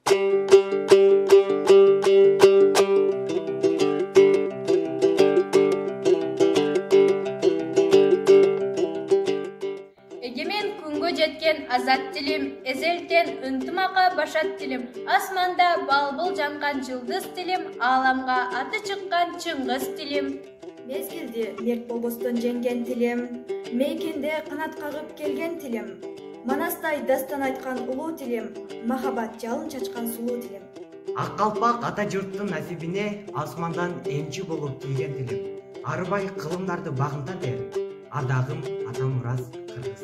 Egemen күнгө жеткен азат тилим, эзелтен ынтымакка башат тилим, асманда балбыл жанган жылдыз тилим, ааламга аты чыккан чыңгыз тилим. Мезгилди мерт болбостон жеңген тилим, мейкенде канат кагып келген тилим, манастай дастан айткан улуу тилим, махаббат жалын чачкан сулуу тилим. Ак калпак ата журттун насибине асмандан энчи болуп тийген тилим. Арыбай кылымдарды багынта дер, ардагым ата мурас кыргыз.